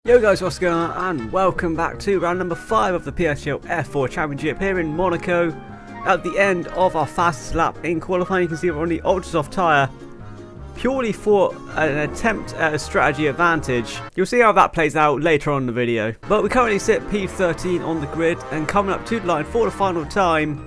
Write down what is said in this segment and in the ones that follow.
Yo guys, what's going on, and welcome back to round number 5 of the Psgl F4 Championship here in Monaco. At the end of our fastest lap in qualifying, you can see we're on the ultra soft tyre, purely for an attempt at a strategy advantage. You'll see how that plays out later on in the video. But we currently sit P13 on the grid, and coming up to the line for the final time,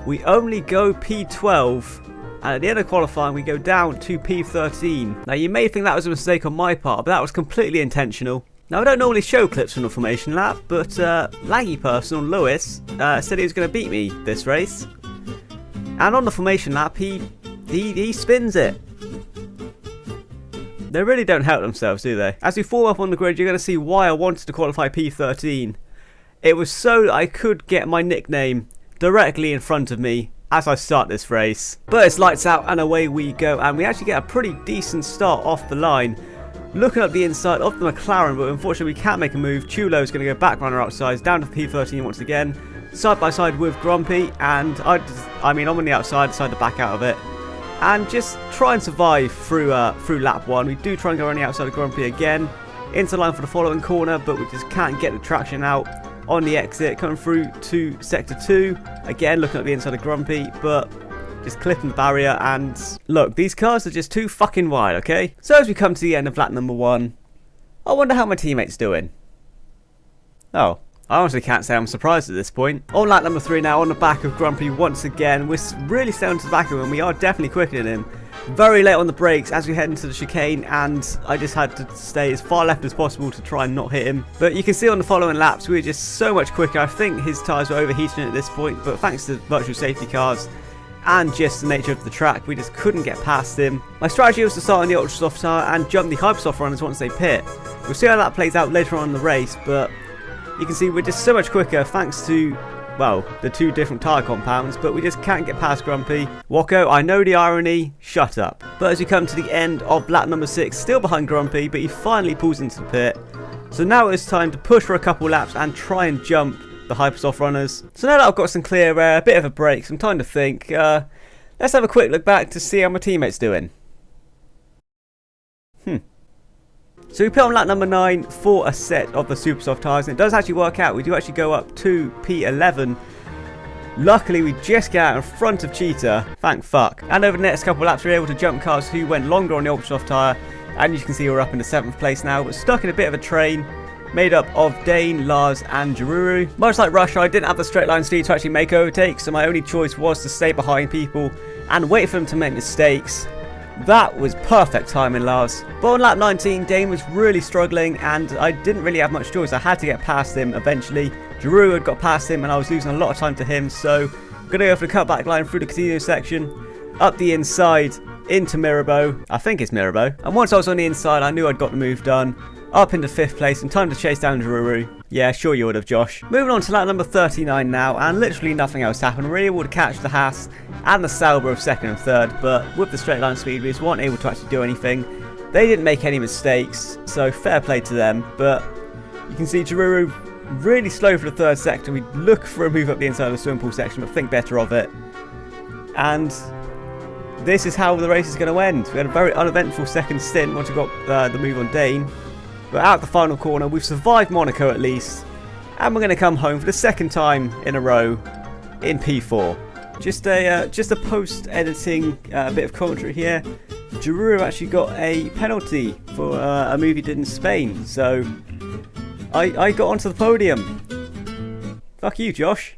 we only go P12. And at the end of qualifying, we go down to P13. Now, you may think that was a mistake on my part, but that was completely intentional. Now, I don't normally show clips from the formation lap, but laggy person on Lewis said he was going to beat me this race. And on the formation lap, he spins it. They really don't help themselves, do they? As we form up on the grid, you're going to see why I wanted to qualify P13. It was so that I could get my nickname directly in front of me as I start this race. But it's lights out and away we go, and we actually get a pretty decent start off the line. Looking up the inside of the McLaren, but unfortunately we can't make a move. Chulo's going to go back runner outside, down to P13 once again, side by side with Grumpy, and I'm on the outside, decided to back out of it and just try and survive through lap 1. We do try and go on the outside of Grumpy again, into line for the following corner, but we just can't get the traction out on the exit, coming through to sector 2, again looking at the inside of Grumpy, but just clipping the barrier. And look, these cars are just too fucking wide, okay? So as we come to the end of lap number 1, I wonder how my teammate's doing. Oh, I honestly can't say I'm surprised at this point. On lap number 3 now, on the back of Grumpy once again. We're really staying to the back of him, we are definitely quicker than him. Very late on the brakes as we head into the chicane, and I just had to stay as far left as possible to try and not hit him. But you can see on the following laps, we were just so much quicker. I think his tyres were overheating at this point, but thanks to virtual safety cars and just the nature of the track, we just couldn't get past him. My strategy was to start on the ultra soft tyre and jump the hyper soft runners once they pit. We'll see how that plays out later on in the race, but you can see we're just so much quicker thanks to, well, the two different tyre compounds, but we just can't get past Grumpy. Wacko, I know the irony, shut up. But as we come to the end of lap number 6, still behind Grumpy, but he finally pulls into the pit. So now it's time to push for a couple laps and try and jump the Hypersoft runners. So now that I've got some clear air, a bit of a break, some time to think, let's have a quick look back to see how my teammate's doing. So we put on lap number 9 for a set of the super soft tyres, and it does actually work out. We do actually go up to P11. Luckily, we just get out in front of Cheetah, thank fuck. And over the next couple of laps, we were able to jump cars who went longer on the ultra soft tyre, and you can see we're up in the 7th place now, but stuck in a bit of a train made up of Dane, Lars and Jaruru. Much like Russia, I didn't have the straight line speed to actually make overtakes, so my only choice was to stay behind people and wait for them to make mistakes. That was perfect timing, Lars. But on lap 19, Dane was really struggling, and I didn't really have much choice. I had to get past him eventually. Jaruru had got past him, and I was losing a lot of time to him, so I'm going to go for the cutback line through the casino section, up the inside, into Mirabeau. I think it's Mirabeau. And once I was on the inside, I knew I'd got the move done. Up into 5th place, and time to chase down Jaruru. Yeah, sure you would have, Josh. Moving on to lap number 39 now, and literally nothing else happened. We were able to catch the Haas and the Sauber of 2nd and 3rd, but with the straight line speed, we just weren't able to actually do anything. They didn't make any mistakes, so fair play to them. But you can see Jaruru really slow for the 3rd sector. We look for a move up the inside of the swimming pool section, but think better of it. And this is how the race is going to end. We had a very uneventful second stint once we got the move on Dane. But out the final corner, we've survived Monaco at least, and we're going to come home for the 2nd time in a row in P4. Just a post-editing bit of commentary here. Jaruru actually got a penalty for a move he did in Spain, so I got onto the podium. Fuck you, Josh.